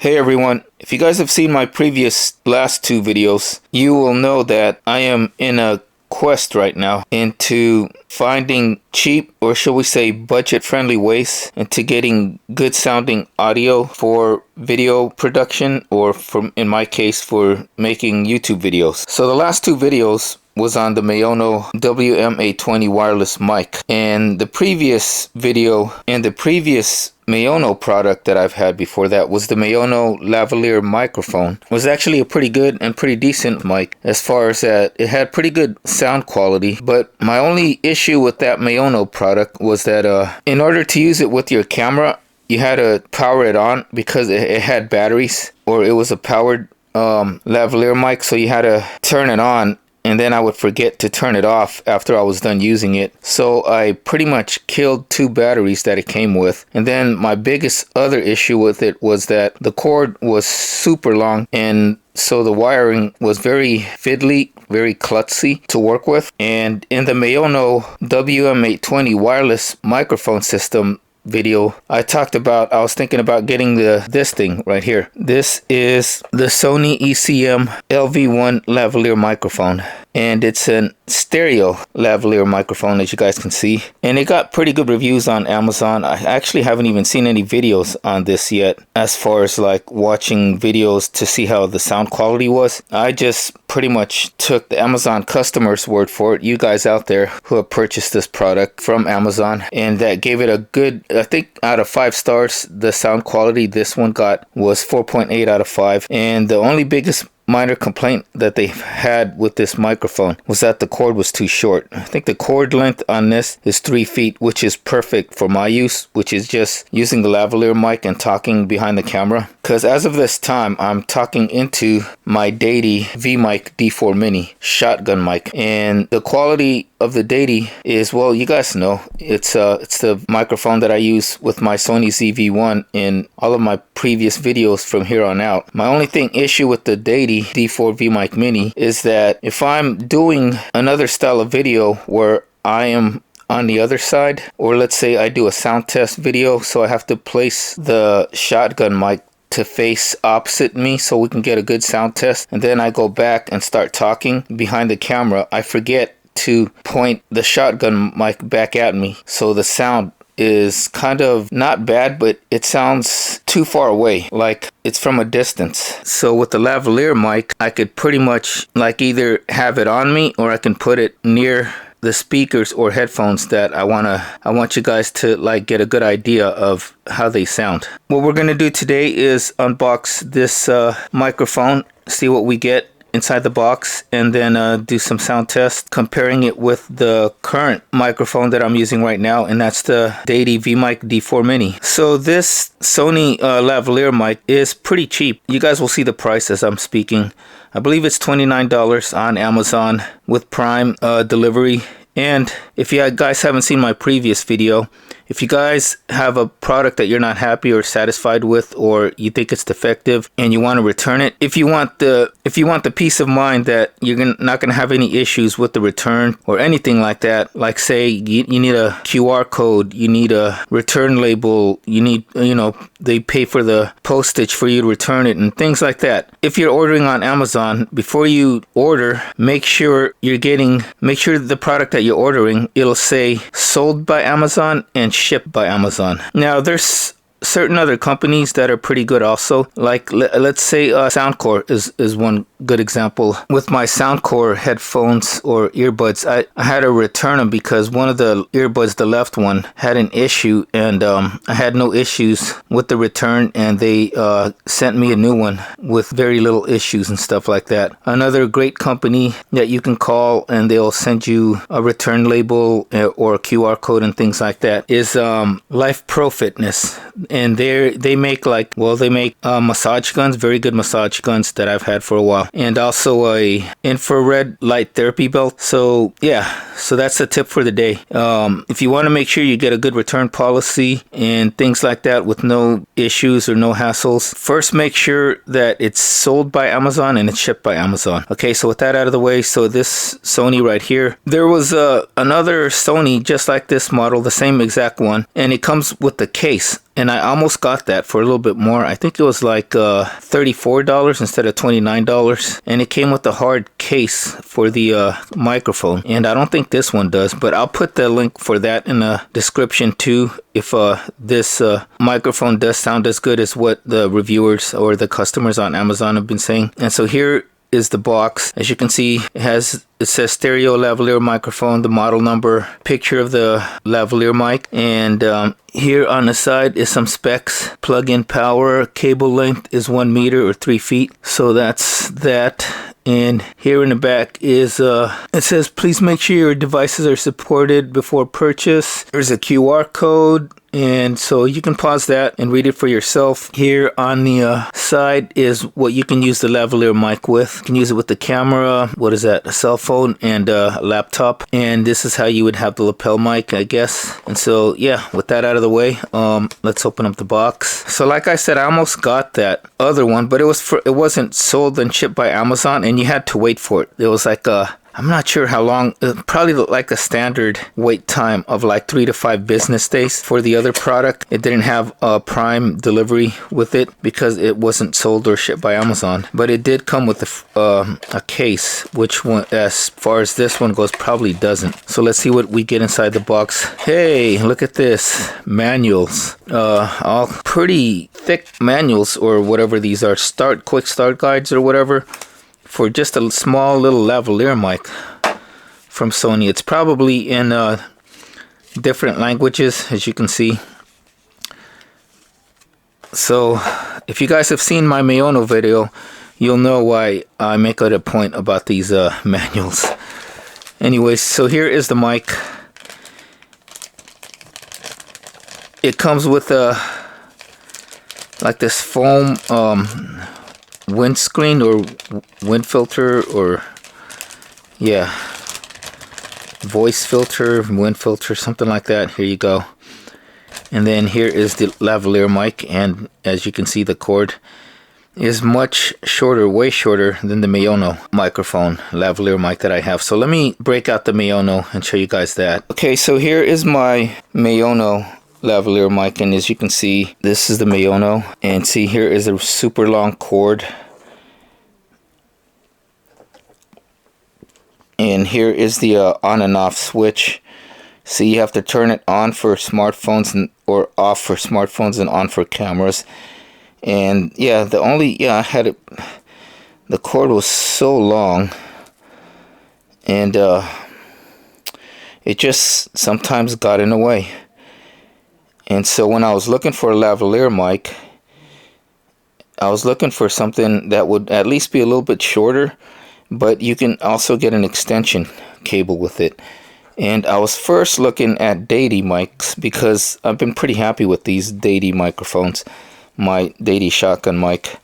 Hey everyone, if you guys have seen my previous last two videos, you will know that I am in a quest right now into finding cheap, or shall we say budget friendly ways into getting good sounding audio for video production, or in my case for making YouTube videos. So the last two videos was on the Mayono WM-A20 wireless mic, and the previous video and the previous Mayono product that I've had before that was the Mayono Lavalier microphone. It was actually a pretty good and pretty decent mic as far as that it had pretty good sound quality, but my only issue with that Mayono product was that in order to use it with your camera, you had to power it on because it had batteries, or it was a powered lavalier mic, so you had to turn it on, and then I would forget to turn it off after I was done using it. So I pretty much killed two batteries that it came with. And then my biggest other issue with it was that the cord was super long, and so the wiring was very fiddly, very klutzy to work with. And in the Mayono WM-A20 wireless microphone system video, I was thinking about getting this thing right here. This is the Sony ECM-LV1 lavalier microphone, and it's a stereo lavalier microphone, as you guys can see, and it got pretty good reviews on Amazon. I actually haven't even seen any videos on this yet, as far as like watching videos to see how the sound quality was. I just pretty much took the Amazon customer's word for it, you guys out there who have purchased this product from Amazon, and that gave it a good, I think out of 5 stars, the sound quality this one got was 4.8 out of 5. And the only biggest minor complaint that they had with this microphone was that the cord was too short. I think the cord length on this is 3 feet, which is perfect for my use, which is just using the lavalier mic and talking behind the camera. Because as of this time, I'm talking into my Deity V-Mic D4 Mini shotgun mic, and the quality of the Deity is, well, you guys know, it's the microphone that I use with my Sony ZV-1 in all of my previous videos from here on out. My only issue with the Deity D4 V-Mic Mini is that if I'm doing another style of video where I am on the other side, or let's say I do a sound test video, so I have to place the shotgun mic to face opposite me so we can get a good sound test, and then I go back and start talking behind the camera, I forget to point the shotgun mic back at me, so the sound is kind of not bad, but it sounds too far away, like it's from a distance. So with the lavalier mic, I could pretty much like either have it on me, or I can put it near the speakers or headphones that I want you guys to like get a good idea of how they sound. What we're gonna do today is unbox this microphone, see what we get inside the box, and then do some sound tests comparing it with the current microphone that I'm using right now, and that's the Deity V-Mic D4 Mini. So this Sony lavalier mic is pretty cheap. You guys will see the price as I'm speaking. I believe it's $29 on Amazon with Prime delivery. And if you guys haven't seen my previous video, if you guys have a product that you're not happy or satisfied with, or you think it's defective and you want to return it, if you want the peace of mind that you're not going to have any issues with the return or anything like that, like say you need a QR code, you need a return label, you need, they pay for the postage for you to return it and things like that. If you're ordering on Amazon, before you order, make sure the product that you're ordering, it'll say sold by Amazon and shipped by Amazon. Now there's certain other companies that are pretty good also, like let's say Soundcore is one good example. With my Soundcore headphones or earbuds, I had to return them because one of the earbuds, the left one, had an issue, and I had no issues with the return, and they sent me a new one with very little issues and stuff like that. Another great company that you can call and they'll send you a return label or a QR code and things like that is Life Pro Fitness. And they make massage guns, very good massage guns that I've had for a while, and also a infrared light therapy belt. So yeah, so that's a tip for the day. If you want to make sure you get a good return policy and things like that with no issues or no hassles, first make sure that it's sold by Amazon and it's shipped by Amazon. Okay, so with that out of the way, so this Sony right here, there was another Sony just like this model, the same exact one, and it comes with the case. and I almost got that for a little bit more. I think it was like $34 instead of $29, and it came with a hard case for the microphone, and I don't think this one does, but I'll put the link for that in the description too, if this microphone does sound as good as what the reviewers or the customers on Amazon have been saying. And so here is the box. As you can see, it says stereo lavalier microphone, the model number, picture of the lavalier mic, and here on the side is some specs. Plug-in power, cable length is 1 meter or 3 feet, so that's that. And here in the back is it says please make sure your devices are supported before purchase. There's a QR code, and so you can pause that and read it for yourself. Here on the side is what you can use the lavalier mic with. You can use it with the camera, what is that, a cell phone, and a laptop. And this is how you would have the lapel mic, I guess. And so yeah, with that out of the way, let's open up the box. So like I said, I almost got that other one, but it wasn't sold and shipped by Amazon, and you had to wait for it. It was like I'm not sure how long, probably like a standard wait time of like 3 to 5 business days for the other product. It didn't have a prime delivery with it because it wasn't sold or shipped by Amazon, but it did come with a case, which one, as far as this one goes, probably doesn't. So let's see what we get inside the box. Hey, look at this, manuals, all pretty thick manuals or whatever these are, quick start guides or whatever, for just a small little lavalier mic from Sony. It's probably in different languages, as you can see. So if you guys have seen my Mayono video, you'll know why I make it a point about these manuals. Anyways, so here is the mic. It comes with like this foam windscreen or wind filter, or yeah, voice filter, wind filter, something like that. Here you go. And then here is the lavalier mic, and as you can see, the cord is much shorter, way shorter than the Mayono microphone lavalier mic that I have. So let me break out the Mayono and show you guys that. Okay, so here is my Mayono lavalier mic, and as you can see, this is the Mayono, and see, here is a super long cord, and here is the on and off switch. See, you have to turn it on for smartphones or off for smartphones and on for cameras. And yeah, I had it, the cord was so long, and it just sometimes got in the way. And so when I was looking for a lavalier mic, I was looking for something that would at least be a little bit shorter, but you can also get an extension cable with it. And I was first looking at Deity mics because I've been pretty happy with these Deity microphones, my Deity shotgun mic.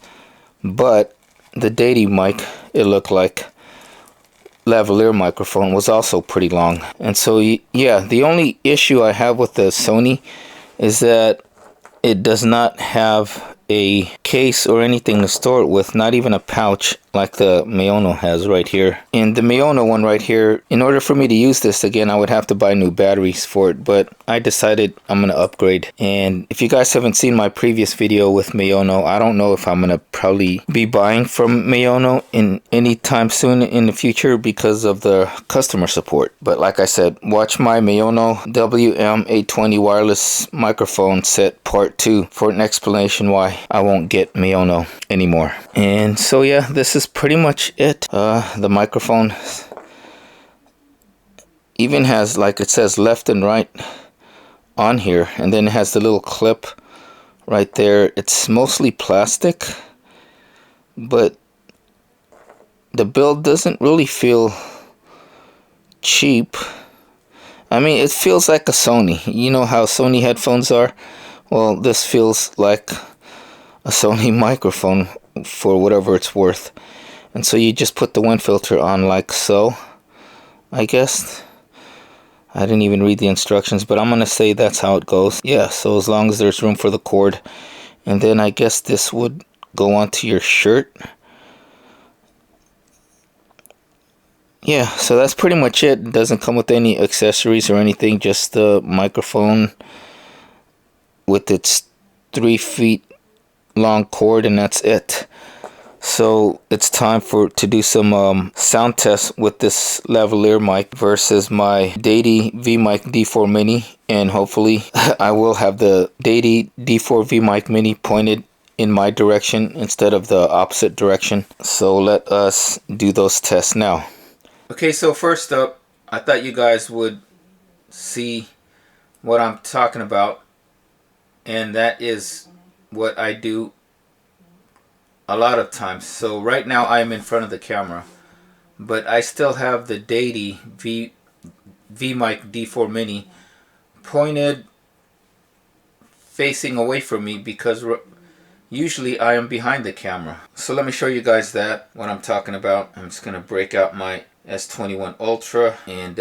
But the Deity mic, it looked like lavalier microphone, was also pretty long. And so yeah, the only issue I have with the Sony is that it does not have a case or anything to store it with, not even a pouch like the Mayono has right here. And the Mayono one right here, in order for me to use this again, I would have to buy new batteries for it, but I decided I'm going to upgrade. And if you guys haven't seen my previous video with Mayono, I don't know if I'm going to probably be buying from Mayono in any time soon in the future because of the customer support. But like I said, watch my Mayono WM820 wireless microphone set part 2 for an explanation why I won't get Mayono anymore. And so yeah, this is pretty much it. The microphone even has, like, it says left and right on here, and then it has the little clip right there. It's mostly plastic, but the build doesn't really feel cheap. I mean, it feels like a Sony. You know how Sony headphones are? Well, this feels like a Sony microphone for whatever it's worth. And so you just put the wind filter on like so, I guess. I didn't even read the instructions, but I'm going to say that's how it goes. Yeah, so as long as there's room for the cord. And then I guess this would go onto your shirt. Yeah, so that's pretty much it. It doesn't come with any accessories or anything, just the microphone with its 3 feet long cord, and that's it. So it's time to do some sound tests with this lavalier mic versus my Deity V-Mic D4 Mini, and hopefully I will have the Deity D4 V-Mic Mini pointed in my direction instead of the opposite direction. So let us do those tests now. Okay, so first up, I thought you guys would see what I'm talking about, and that is what I do a lot of times. So right now I am in front of the camera, but I still have the Deity V-Mic D4 Mini pointed facing away from me because usually I am behind the camera. So let me show you guys what I'm talking about. I'm just gonna break out my S21 Ultra, and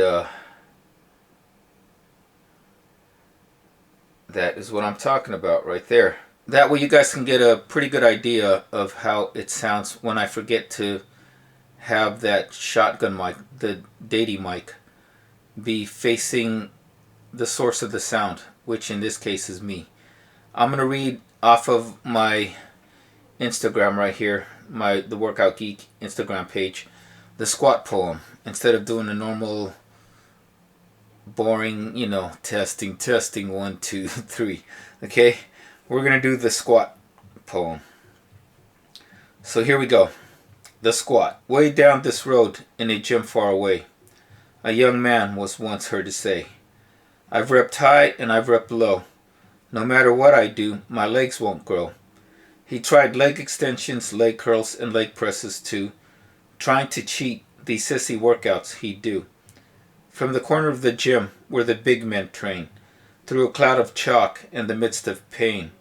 that is what I'm talking about right there. That way you guys can get a pretty good idea of how it sounds when I forget to have that shotgun mic, the Deity mic, be facing the source of the sound, which in this case is me. I'm going to read off of my Instagram right here, the Workout Geek Instagram page, the squat poem, instead of doing a normal boring, testing 1 2 3. Okay, we're gonna do the squat poem. So here we go. The squat. Way down this road in a gym far away, a young man was once heard to say, I've repped high and I've repped low. No matter what I do, my legs won't grow. He tried leg extensions, leg curls, and leg presses too, trying to cheat these sissy workouts he'd do. From the corner of the gym where the big men train, through a cloud of chalk in the midst of pain,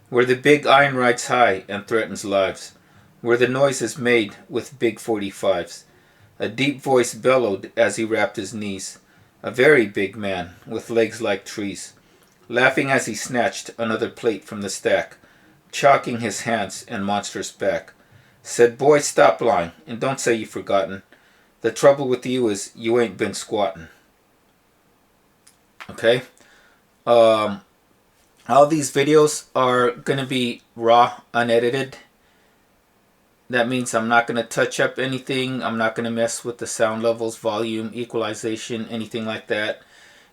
where the big iron rides high and threatens lives, where the noise is made with big 45s. A deep voice bellowed as he rapped his knees, a very big man with legs like trees, laughing as he snatched another plate from the stack, chalking his hands and monstrous back. Said, boy, stop lying and don't say you've forgotten. The trouble with you is you ain't been squatting. Okay? All these videos are going to be raw, unedited. That means I'm not going to touch up anything. I'm not going to mess with the sound levels, volume, equalization, anything like that.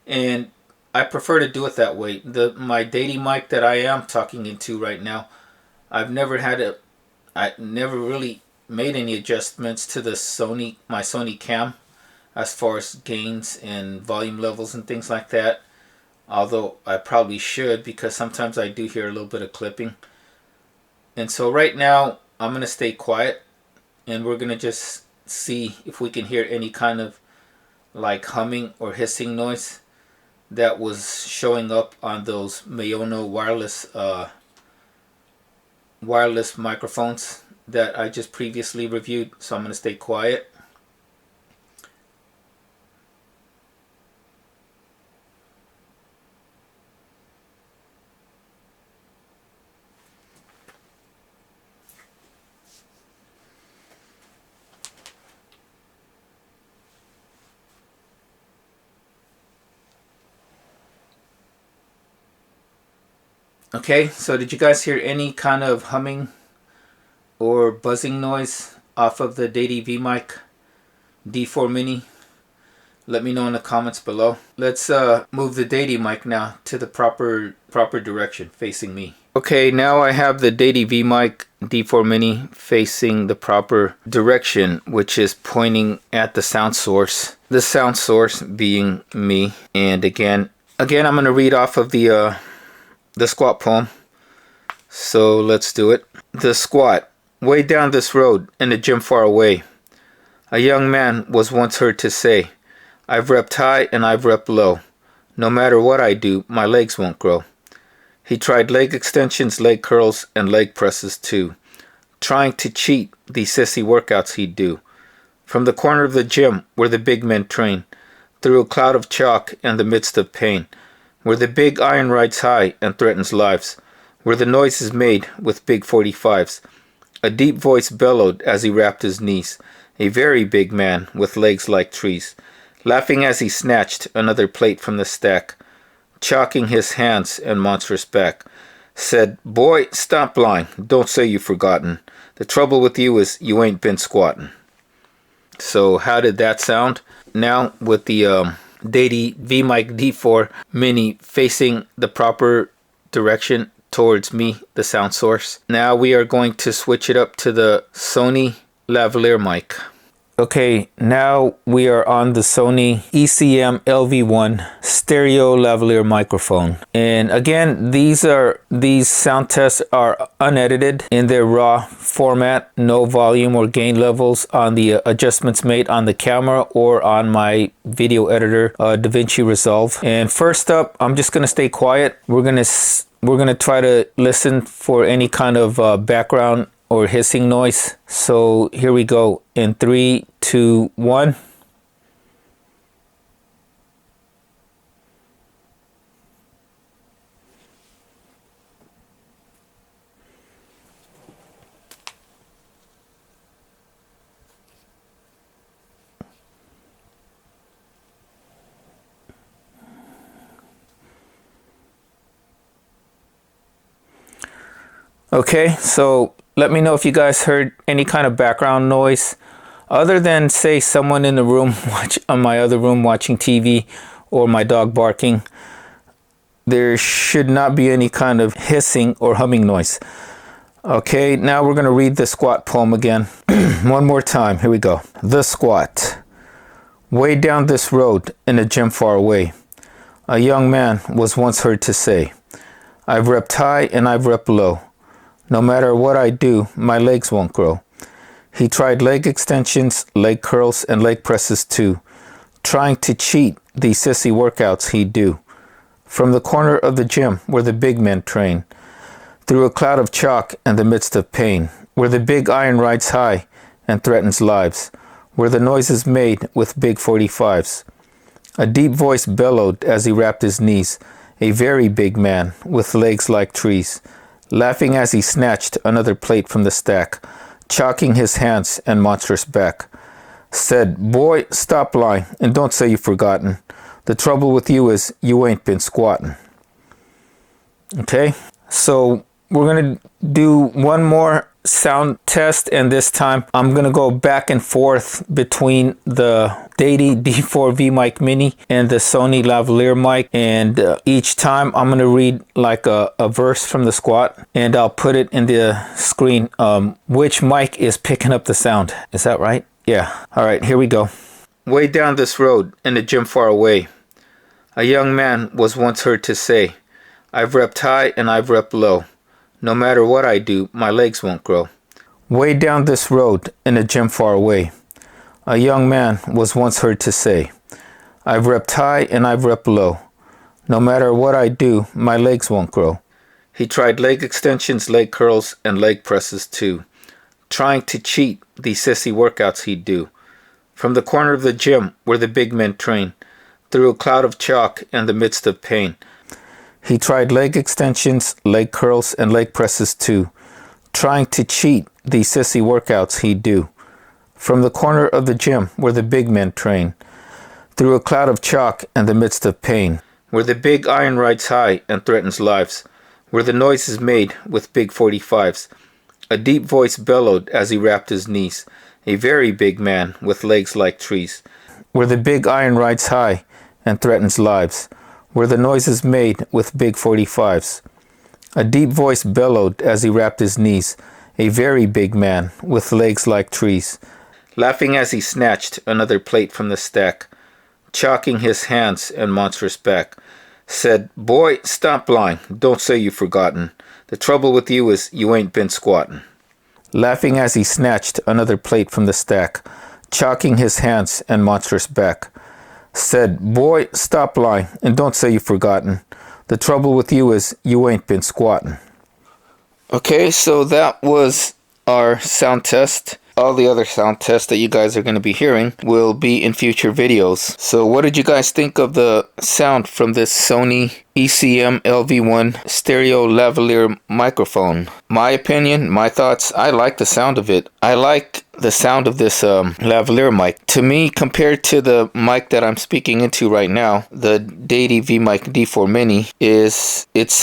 And I prefer to do it that way. My Deity mic that I am talking into right now, I never really made any adjustments to my Sony cam as far as gains and volume levels and things like that, although I probably should, because sometimes I do hear a little bit of clipping. And so right now I'm going to stay quiet, and we're going to just see if we can hear any kind of like humming or hissing noise that was showing up on those Mayono wireless microphones that I just previously reviewed. So I'm going to stay quiet. Okay, so did you guys hear any kind of humming or buzzing noise off of the Deity V-Mic D4 Mini? Let me know in the comments below. Let's move the Deity mic now to the proper direction, facing me. Okay, now I have the Deity V-Mic D4 Mini facing the proper direction, which is pointing at the sound source. The sound source being me. And again, I'm going to read off of the squat poem. So let's do it. The squat. Way down this road in a gym far away, a young man was once heard to say, I've repped high and I've repped low. No matter what I do, my legs won't grow. He tried leg extensions, leg curls, and leg presses too, trying to cheat these sissy workouts he'd do. From the corner of the gym where the big men train, through a cloud of chalk in the midst of pain, where the big iron rides high and threatens lives, where the noise is made with big 45s. A deep voice bellowed as he rapped his knees, a very big man with legs like trees, laughing as he snatched another plate from the stack, chalking his hands and monstrous back. Said, boy, stop lying. Don't say you've forgotten. The trouble with you is you ain't been squatting. So how did that sound? Now with the Dady VMic D4 Mini facing the proper direction towards me, the sound source. Now we are going to switch it up to the Sony Lavalier mic. Okay, now we are on the Sony ECM-LV1 stereo lavalier microphone. And again, these sound tests are unedited in their raw format, no volume or gain levels on the adjustments made on the camera or on my video editor, DaVinci Resolve. And first up, I'm just gonna stay quiet. We're gonna try to listen for any kind of background or hissing noise. So here we go in 3, 2, 1. Okay, so let me know if you guys heard any kind of background noise other than, say, someone in the room on my other room watching TV or my dog barking. There should not be any kind of hissing or humming noise. Okay, now we're going to read the squat poem again. One more time. Here we go. The squat. Way down this road in a gym far away, a young man was once heard to say, I've repped high and I've repped low. No matter what I do, my legs won't grow. He tried leg extensions, leg curls, and leg presses too, trying to cheat these sissy workouts he'd do. From the corner of the gym where the big men train, through a cloud of chalk and the midst of pain, where the big iron rides high and threatens lives, where the noise is made with big 45s. A deep voice bellowed as he rapped his knees, a very big man with legs like trees, laughing as he snatched another plate from the stack, chalking his hands and monstrous back. Said, boy, stop lying and don't say you've forgotten. The trouble with you is you ain't been squatting. Okay, so we're gonna do one more sound test, and this time I'm gonna go back and forth between the Dady D4 VMic Mini and the Sony Lavalier mic, and each time I'm gonna read like a verse from the squat, and I'll put it in the screen which mic is picking up the sound. Is that right? Yeah. All right, here we go. Way down this road in a gym far away, a young man was once heard to say, I've repped high and I've repped low. No matter what I do, my legs won't grow. Way down this road in a gym far away, a young man was once heard to say, I've repped high and I've repped low. No matter what I do, my legs won't grow. He tried leg extensions, leg curls, and leg presses too, trying to cheat these sissy workouts he'd do. From the corner of the gym where the big men train, through a cloud of chalk and the midst of pain, he tried leg extensions, leg curls, and leg presses too, trying to cheat these sissy workouts he'd do. From the corner of the gym where the big men train, through a cloud of chalk and the midst of pain, where the big iron rides high and threatens lives, where the noise is made with big 45s. A deep voice bellowed as he rapped his knees, a very big man with legs like trees, where the big iron rides high and threatens lives, where the noise is made with big 45s. A deep voice bellowed as he rapped his knees, a very big man with legs like trees, laughing as he snatched another plate from the stack, chalking his hands and monstrous back. Said, boy, stop lying, don't say you've forgotten. The trouble with you is you ain't been squatting. Laughing as he snatched another plate from the stack, chalking his hands and monstrous back. Said, boy, stop lying and don't say you've forgotten. The trouble with you is you ain't been squatting. Okay, so that was our sound test. All the other sound tests that you guys are going to be hearing will be in future videos. So what did you guys think of the sound from this Sony ECM-LV1 stereo lavalier microphone? My opinion, my thoughts, I like the sound of it. I like the sound of this lavalier mic. To me, compared to the mic that I'm speaking into right now, the Dady VMic D4 Mini, it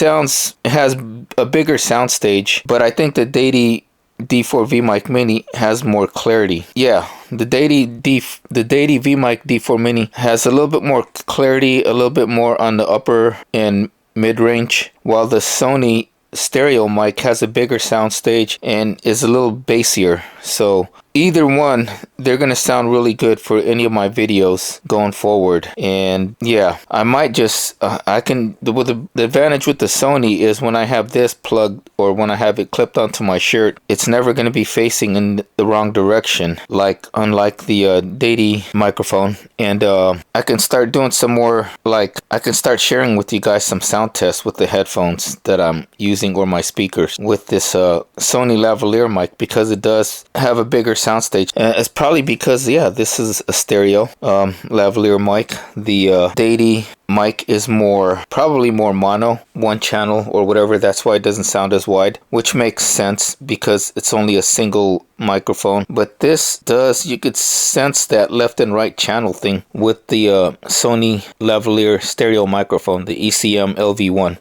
has a bigger soundstage, but I think the Deity D4 VMic Mini has more clarity. Yeah, the Deity VMic D4 Mini has a little bit more clarity, a little bit more on the upper and mid-range, while the Sony stereo mic has a bigger soundstage and is a little bassier. So either one, they're gonna sound really good for any of my videos going forward. And yeah, I might just I can, the advantage with the Sony is when I have this plugged or when I have it clipped onto my shirt, it's never going to be facing in the wrong direction, like unlike the Deity microphone. And I can start doing some more, like I can start sharing with you guys some sound tests with the headphones that I'm using or my speakers with this Sony Lavalier mic, because it does have a bigger soundstage. It's probably because, yeah, this is a stereo lavalier mic. The Deity mic is probably more mono, one channel or whatever. That's why it doesn't sound as wide, which makes sense because it's only a single microphone. But this does, you could sense that left and right channel thing with the Sony lavalier stereo microphone, the ECM-LV1.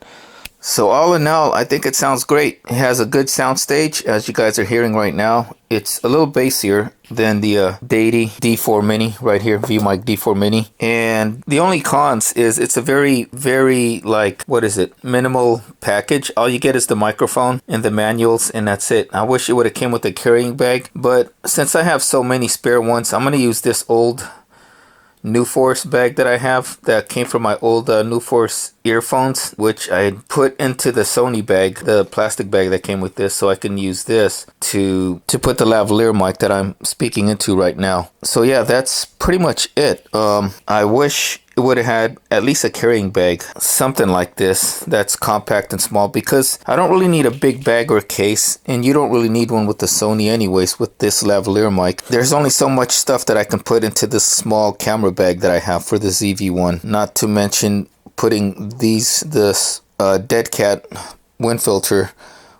So all in all, I think it sounds great. It has a good sound stage, as you guys are hearing right now. It's a little bassier than the Deity D4 Mini right here, VMic D4 Mini. And the only cons is it's a very, very, like, what is it, minimal package. All you get is the microphone and the manuals, and that's it. I wish it would have came with a carrying bag, but since I have so many spare ones, I'm going to use this old New Force bag that I have that came from my old New Force earphones, which I put into the Sony bag, the plastic bag that came with this, so I can use this to put the lavalier mic that I'm speaking into right now. So yeah, that's pretty much it. I wish it would have had at least a carrying bag, something like this that's compact and small, because I don't really need a big bag or case, and you don't really need one with the Sony anyways with this lavalier mic. There's only so much stuff that I can put into this small camera bag that I have for the ZV-1, not to mention putting this Dead Cat wind filter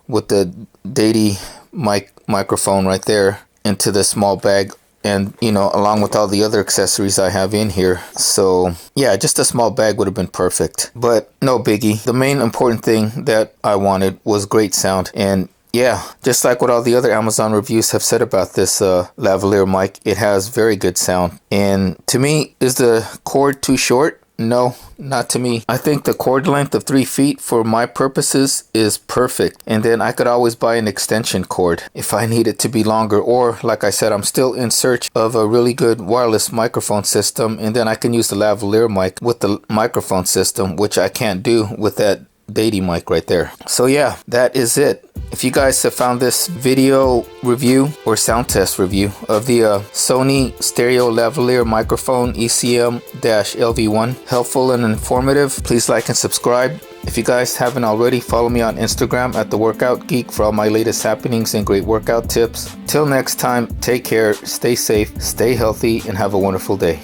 with the Deity microphone right there into the small bag, and you know, along with all the other accessories I have in here. So yeah, just a small bag would have been perfect, but no biggie. The main important thing that I wanted was great sound. And yeah, just like what all the other Amazon reviews have said about this lavalier mic, it has very good sound. And to me, is the cord too short? No, not to me. I think the cord length of 3 feet for my purposes is perfect. And then I could always buy an extension cord if I need it to be longer. Or like I said, I'm still in search of a really good wireless microphone system. And then I can use the lavalier mic with the microphone system, which I can't do with that Deity mic right there. So yeah, that is it. If you guys have found this video review or sound test review of the Sony stereo lavalier microphone ECM-LV1 helpful and informative, please like and subscribe. If you guys haven't already, follow me on Instagram at The Workout Geek for all my latest happenings and great workout tips. Till next time, take care, stay safe, stay healthy, and have a wonderful day.